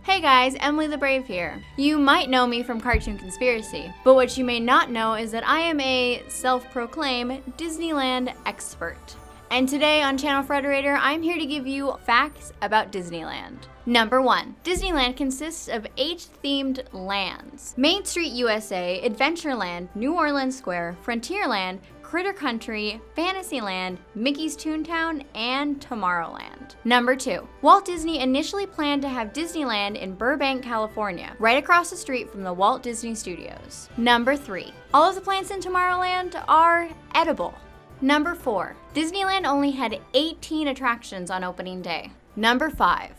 Hey guys, Emily the Brave here. You might know me from Cartoon Conspiracy, but what you may not know is that I am a self-proclaimed Disneyland expert. And today on Channel Frederator, I'm here to give you facts about Disneyland. Number 1. Disneyland consists of 8 themed lands: Main Street USA, Adventureland, New Orleans Square, Frontierland, Critter Country, Fantasyland, Mickey's Toontown, and Tomorrowland. Number 2. Walt Disney initially planned to have Disneyland in Burbank, California, right across the street from the Walt Disney Studios. Number 3. All of the plants in Tomorrowland are edible. Number 4. Disneyland only had 18 attractions on opening day. Number 5.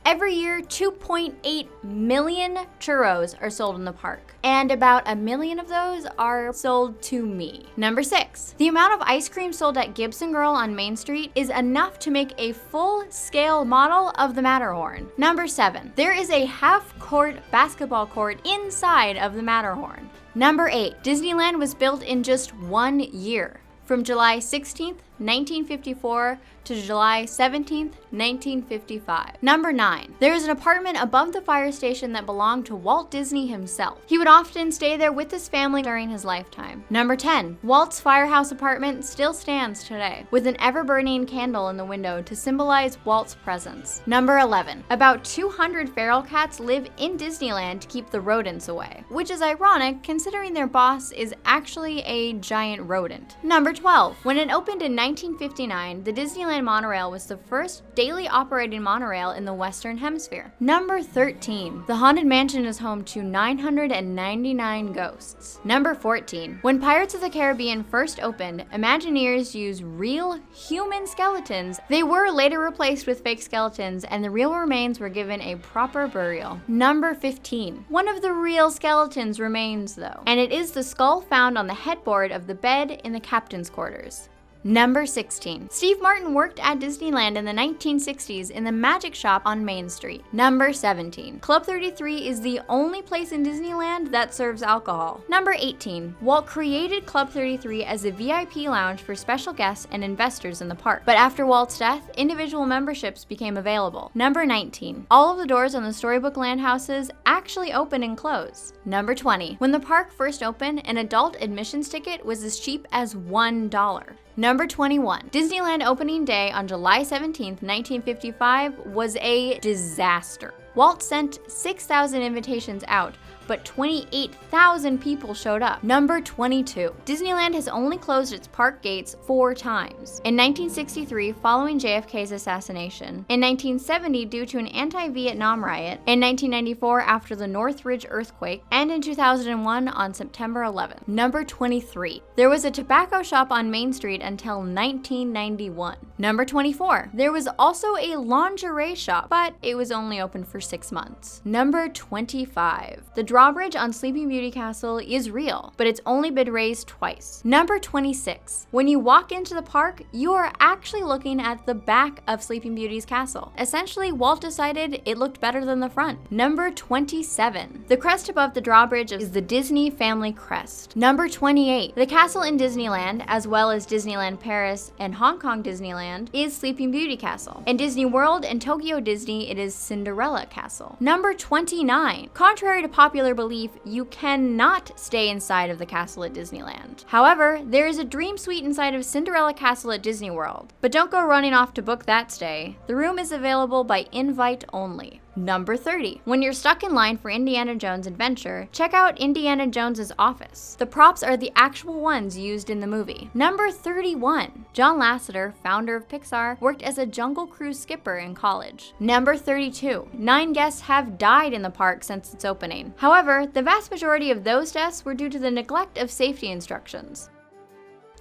Every year, 2.8 million churros are sold in the park, and about 1 million of those are sold to me. Number 6. The amount of ice cream sold at Gibson Girl on Main Street is enough to make a full-scale model of the Matterhorn. Number 7. There is a half-court basketball court inside of the Matterhorn. Number 8. Disneyland was built in just 1 year, from July 16th, 1954 to July 17th, 1955. Number 9. There is an apartment above the fire station that belonged to Walt Disney himself. He would often stay there with his family during his lifetime. Number 10. Walt's Firehouse apartment still stands today, with an ever-burning candle in the window to symbolize Walt's presence. Number 11. About 200 feral cats live in Disneyland to keep the rodents away, which is ironic considering their boss is actually a giant rodent. Number 12. When it opened in 1959, the Disneyland Monorail was the first daily operating monorail in the Western Hemisphere. Number 13. The Haunted Mansion is home to 999 ghosts. Number 14. When Pirates of the Caribbean first opened, Imagineers used real human skeletons. They were later replaced with fake skeletons, and the real remains were given a proper burial. Number 15. One of the real skeletons remains though, and it is the skull found on the headboard of the bed in the captain's quarters. Number 16. Steve Martin worked at Disneyland in the 1960s in the Magic Shop on Main Street. Number 17. Club 33 is the only place in Disneyland that serves alcohol. Number 18. Walt created Club 33 as a VIP lounge for special guests and investors in the park, but after Walt's death, individual memberships became available. Number 19. All of the doors on the Storybook Land houses actually open and close. Number 20. When the park first opened, an adult admissions ticket was as cheap as $1. Number 21. Disneyland opening day on July 17th, 1955 was a disaster. Walt sent 6,000 invitations out, but 28,000 people showed up. Number 22. Disneyland has only closed its park gates 4 times. In 1963, following JFK's assassination. In 1970, due to an anti-Vietnam riot. In 1994, after the Northridge earthquake. And in 2001, on September 11th. Number 23. There was a tobacco shop on Main Street until 1991. Number 24. There was also a lingerie shop, but it was only open for 6 months. Number 25. The Drawbridge on Sleeping Beauty Castle is real, but it's only been raised twice. Number 26. When you walk into the park, you are actually looking at the back of Sleeping Beauty's castle. Essentially, Walt decided it looked better than the front. Number 27. The crest above the Drawbridge is the Disney family crest. Number 28. The castle in Disneyland, as well as Disneyland Paris and Hong Kong Disneyland, is Sleeping Beauty Castle. In Disney World and Tokyo Disney, it is Cinderella Castle. Number 29. Contrary to popular belief, you cannot stay inside of the castle at Disneyland. However, there is a dream suite inside of Cinderella Castle at Disney World. But don't go running off to book that stay. The room is available by invite only. Number 30. When you're stuck in line for Indiana Jones Adventure, check out Indiana Jones's office. The props are the actual ones used in the movie. Number 31. John Lasseter, founder of PIXAR, worked as a Jungle Cruise skipper in college. Number 32. 9 guests have died in the park since its opening. However, the vast majority of those deaths were due to the neglect of safety instructions.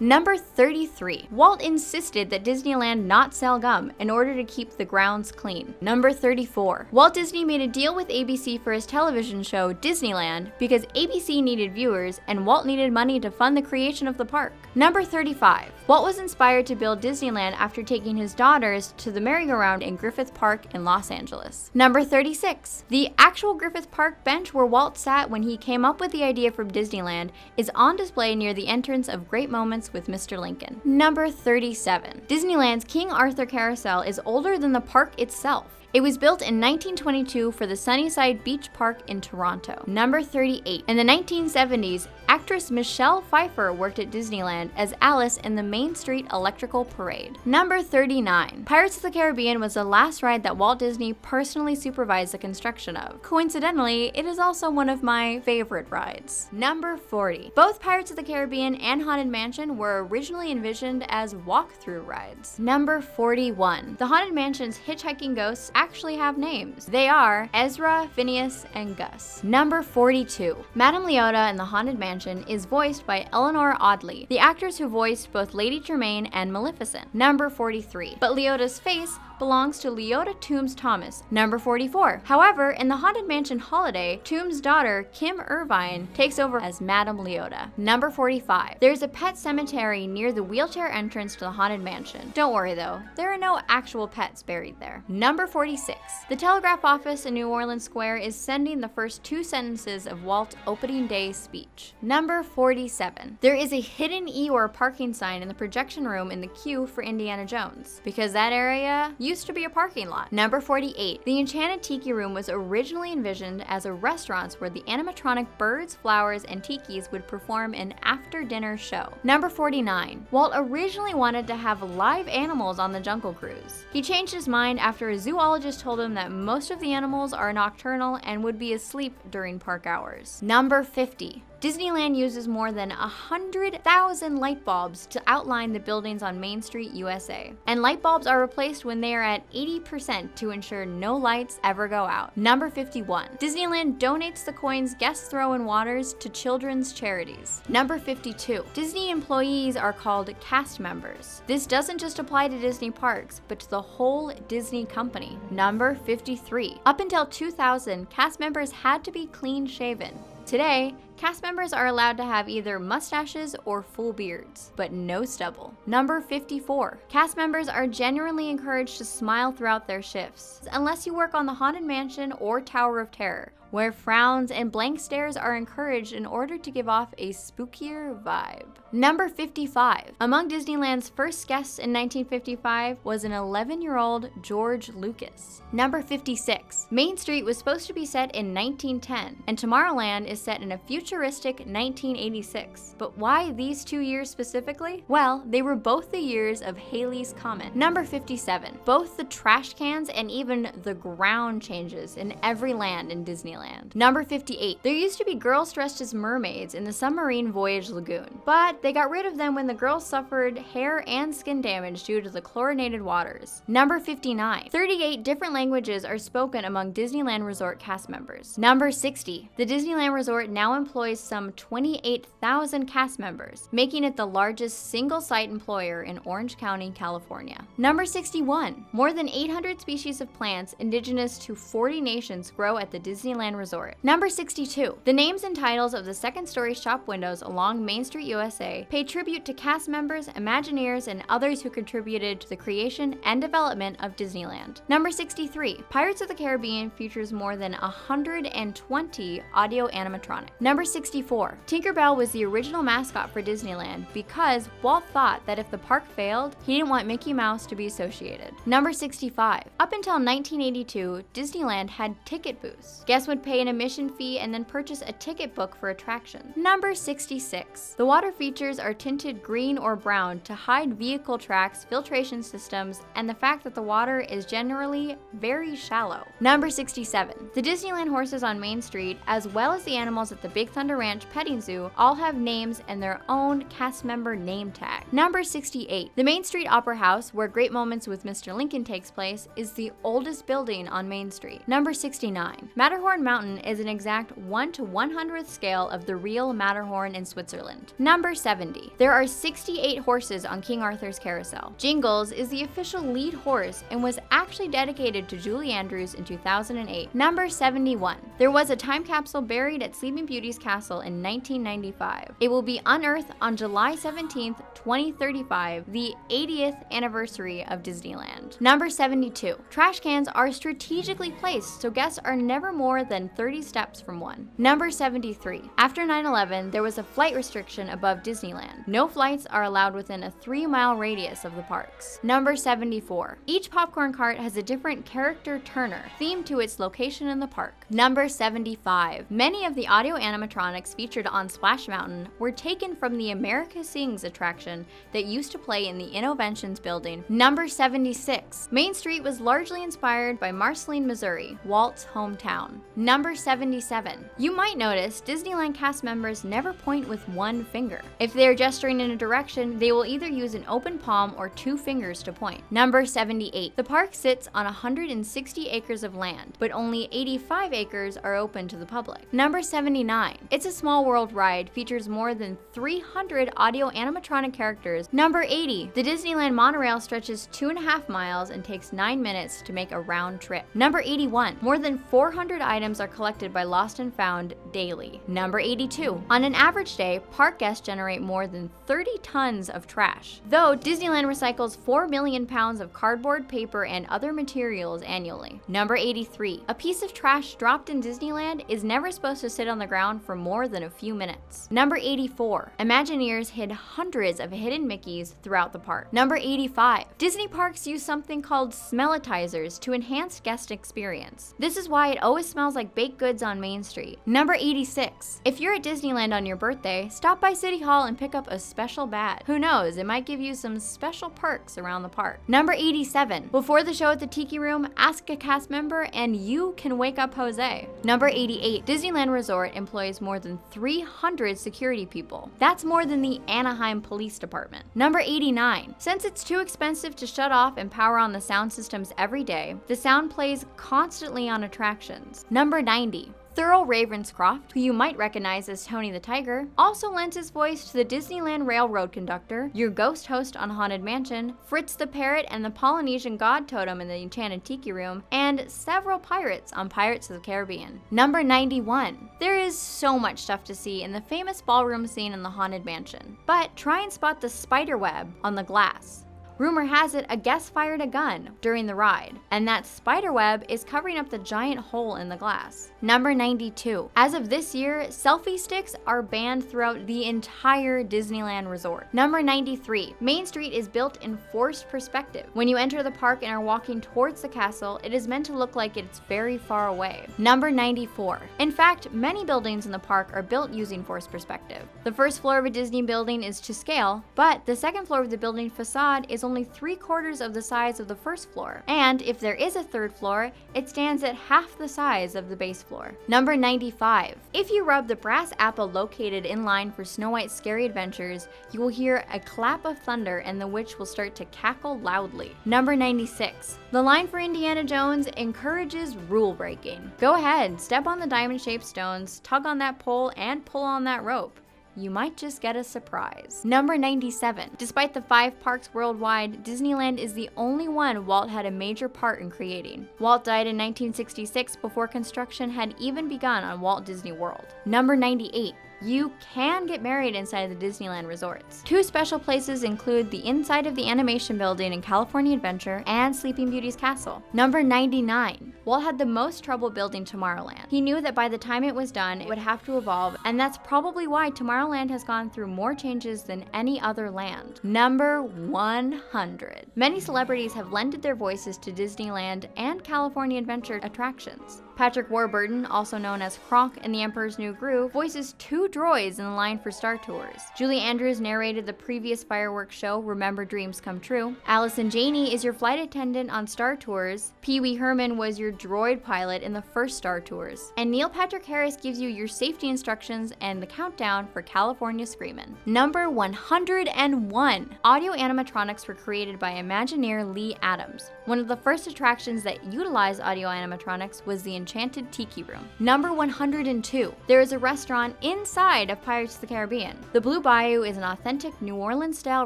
Number 33. Walt insisted that Disneyland not sell gum in order to keep the grounds clean. Number 34. Walt Disney made a deal with ABC for his television show Disneyland because ABC needed viewers and Walt needed money to fund the creation of the park. Number 35. Walt was inspired to build Disneyland after taking his daughters to the merry-go-round in Griffith Park in Los Angeles. Number 36. The actual Griffith Park bench where Walt sat when he came up with the idea for Disneyland is on display near the entrance of Great Moments with Mr. Lincoln. Number 37. Disneyland's King Arthur Carousel is older than the park itself. It was built in 1922 for the Sunnyside Beach Park in Toronto. Number 38. In the 1970s, actress Michelle Pfeiffer worked at Disneyland as Alice in the Main Street Electrical Parade. Number 39. Pirates of the Caribbean was the last ride that Walt Disney personally supervised the construction of. Coincidentally, it is also one of my favorite rides. Number 40. Both Pirates of the Caribbean and Haunted Mansion were originally envisioned as walk-through rides. Number 41. The Haunted Mansion's hitchhiking ghosts actually have names. They are Ezra, Phineas, and Gus. Number 42. Madame Leota in the Haunted Mansion is voiced by Eleanor Audley, the actress who voiced both Lady Tremaine and Maleficent. Number 43. But Leota's face belongs to Leota Toombs Thomas. Number 44. However, in the Haunted Mansion Holiday, Toombs' daughter, Kim Irvine, takes over as Madame Leota. Number 45. There's a pet cemetery near the wheelchair entrance to the Haunted Mansion. Don't worry though, there are no actual pets buried there. Number 46. The telegraph office in New Orleans Square is sending the first 2 sentences of Walt's opening day speech. Number 47. There is a hidden Eeyore parking sign in the projection room in the queue for Indiana Jones, because that area used to be a parking lot. Number 48. The Enchanted Tiki Room was originally envisioned as a restaurant where the animatronic birds, flowers, and tikis would perform an after-dinner show. Number 49. Walt originally wanted to have live animals on the Jungle Cruise. He changed his mind after a zoologist told him that most of the animals are nocturnal and would be asleep during park hours. Number 50. Disneyland uses more than 100,000 light bulbs to outline the buildings on Main Street, USA. And light bulbs are replaced when they are at 80% to ensure no lights ever go out. Number 51. Disneyland donates the coins guests throw in waters to children's charities. Number 52. Disney employees are called cast members. This doesn't just apply to Disney parks, but to the whole Disney company. Number 53. Up until 2000, cast members had to be clean shaven. Today, cast members are allowed to have either mustaches or full beards, but no stubble. Number 54. Cast members are genuinely encouraged to smile throughout their shifts, unless you work on the Haunted Mansion or Tower of Terror, where frowns and blank stares are encouraged in order to give off a spookier vibe. Number 55. Among Disneyland's first guests in 1955 was an 11-year-old George Lucas. Number 56. Main Street was supposed to be set in 1910, and Tomorrowland is set in a futuristic 1986. But why these 2 years specifically? Well, they were both the years of Halley's Comet. Number 57. Both the trash cans and even the ground changes in every land in Disneyland. Number 58. There used to be girls dressed as mermaids in the Submarine Voyage Lagoon, but they got rid of them when the girls suffered hair and skin damage due to the chlorinated waters. Number 59. 38 different languages are spoken among Disneyland Resort cast members. Number 60. The Disneyland Resort now employs some 28,000 cast members, making it the largest single-site employer in Orange County, California. Number 61. More than 800 species of plants indigenous to 40 nations grow at the Disneyland Resort. Number 62. The names and titles of the second-story shop windows along Main Street, USA pay tribute to cast members, Imagineers, and others who contributed to the creation and development of Disneyland. Number 63. Pirates of the Caribbean features more than 120 audio animatronics. Number 64. Tinkerbell was the original mascot for Disneyland because Walt thought that if the park failed, he didn't want Mickey Mouse to be associated. Number 65. Up until 1982, Disneyland had ticket booths. Guests would pay an admission fee and then purchase a ticket book for attractions. Number 66. The water features are tinted green or brown to hide vehicle tracks, filtration systems, and the fact that the water is generally very shallow. Number 67. The Disneyland horses on Main Street, as well as the animals at the Big Thunder Ranch Petting Zoo, all have names and their own cast member name tag. Number 68. The Main Street Opera House, where Great Moments with Mr. Lincoln takes place, is the oldest building on Main Street. Number 69. Matterhorn Mountain is an exact 1 to 100th scale of the real Matterhorn in Switzerland. Number 70. There are 68 horses on King Arthur's Carousel. Jingles is the official lead horse and was actually dedicated to Julie Andrews in 2008. Number 71. There was a time capsule buried at Sleeping Beauty's castle in 1995. It will be unearthed on July 17th, 2035, the 80th anniversary of Disneyland. Number 72. Trash cans are strategically placed so guests are never more than 30 steps from one. Number 73. After 9/11, there was a flight restriction above Disneyland. No flights are allowed within a 3-mile radius of the parks. Number 74. Each popcorn cart has a different character turner themed to its location in the park. Number 75. Many of the audio animatronics featured on Splash Mountain were taken from the America Sings attraction that used to play in the Innoventions building. Number 76. Main Street was largely inspired by Marceline, Missouri, Walt's hometown. Number 77. You might notice Disneyland cast members never point with one finger. If they are gesturing in a direction, they will either use an open palm or 2 fingers to point. Number 78. The park sits on 160 acres of land, but only 85 acres are open to the public. Number 79. It's a Small World ride features more than 300 audio animatronic characters. Number 80. The Disneyland Monorail stretches 2.5 miles and takes 9 minutes to make a round trip. Number 81. More than 400 items are collected by Lost and Found daily. Number 82. On an average day, park guests generate more than 30 tons of trash, though Disneyland recycles 4 million pounds of cardboard, paper, and other materials annually. Number 83. A piece of trash dropped in Disneyland is never supposed to sit on the ground for more than a few minutes. Number 84. Imagineers hid hundreds of hidden Mickeys throughout the park. Number 85. Disney parks use something called smellitizers to enhance guest experience. This is why it always smells like baked goods on Main Street. Number 86. If you're at Disneyland on your birthday, stop by City Hall and pick up a special badge. Who knows, it might give you some special perks around the park. Number 87. Before the show at the Tiki Room, ask a cast member and you can wake up Jose. Number 88. Disneyland Resort employs more than 300 security people. That's more than the Anaheim Police Department. Number 89. Since it's too expensive to shut off and power on the sound systems every day, the sound plays constantly on attractions. Number 90. Thurl Ravenscroft, who you might recognize as Tony the Tiger, also lends his voice to the Disneyland Railroad conductor, your ghost host on Haunted Mansion, Fritz the Parrot and the Polynesian God Totem in the Enchanted Tiki Room, and several pirates on Pirates of the Caribbean. Number 91. There is so much stuff to see in the famous ballroom scene in the Haunted Mansion, but try and spot the spider web on the glass. Rumor has it a guest fired a gun during the ride, and that spider web is covering up the giant hole in the glass. Number 92. As of this year, selfie sticks are banned throughout the entire Disneyland Resort. Number 93. Main Street is built in forced perspective. When you enter the park and are walking towards the castle, it is meant to look like it's very far away. Number 94. In fact, many buildings in the park are built using forced perspective. The first floor of a Disney building is to scale, but the second floor of the building facade is only 3/4 of the size of the first floor. And if there is a third floor, it stands at half the size of the base floor. Number 95. If you rub the brass apple located in line for Snow White's Scary Adventures, you will hear a clap of thunder and the witch will start to cackle loudly. Number 96. The line for Indiana Jones encourages rule breaking. Go ahead, step on the diamond-shaped stones, tug on that pole, and pull on that rope. You might just get a surprise. Number 97. Despite the 5 parks worldwide, Disneyland is the only one Walt had a major part in creating. Walt died in 1966 before construction had even begun on Walt Disney World. Number 98. You can get married inside the Disneyland resorts. 2 special places include the inside of the animation building in California Adventure and Sleeping Beauty's castle. Number 99. Walt had the most trouble building Tomorrowland. He knew that by the time it was done, it would have to evolve, and that's probably why Tomorrowland has gone through more changes than any other land. Number 100. Many celebrities have lended their voices to Disneyland and California Adventure attractions. Patrick Warburton, also known as Kronk in The Emperor's New Groove, voices 2 droids in the line for Star Tours. Julie Andrews narrated the previous fireworks show, Remember Dreams Come True. Allison Janney is your flight attendant on Star Tours. Pee Wee Herman was your droid pilot in the first Star Tours. And Neil Patrick Harris gives you your safety instructions and the countdown for California Screamin'. Number 101. Audio animatronics were created by Imagineer Lee Adams. One of the first attractions that utilized audio animatronics was the Enchanted Tiki Room. Number 102. There is a restaurant inside of Pirates of the Caribbean. The Blue Bayou is an authentic New Orleans-style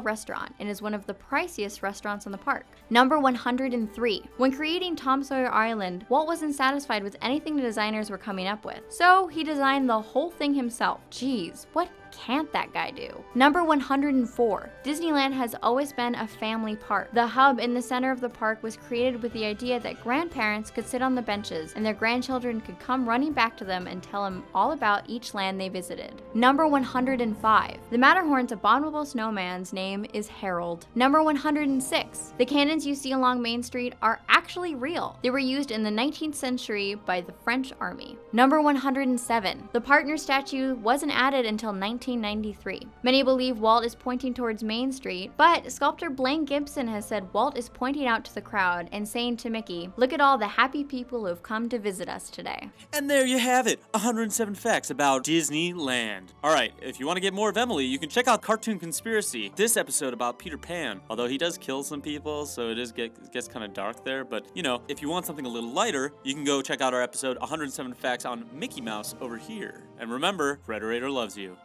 restaurant and is one of the priciest restaurants in the park. Number 103. When creating Tom Sawyer Island, Walt wasn't satisfied with anything the designers were coming up with, so he designed the whole thing himself. Jeez, what can't that guy do? Number 104. Disneyland has always been a family park. The hub in the center of the park was created with the idea that grandparents could sit on the benches and their grandchildren could come running back to them and tell them all about each land they visited. Number 105. The Matterhorn's abominable snowman's name is Harold. Number 106. The cannons you see along Main Street are actually real. They were used in the 19th century by the French Army. Number 107. The partner statue wasn't added until 1993. Many believe Walt is pointing towards Main Street, but sculptor Blaine Gibson has said Walt is pointing out to the crowd and saying to Mickey, "Look at all the happy people who have come to visit us today." And there you have it, 107 facts about Disneyland. Alright, if you want to get more of Emily, you can check out Cartoon Conspiracy. This episode about Peter Pan, although he does kill some people, so it gets kind of dark there, but you know, if you want something a little lighter, you can go check out our episode 107 facts on Mickey Mouse over here. And remember, Frederator loves you.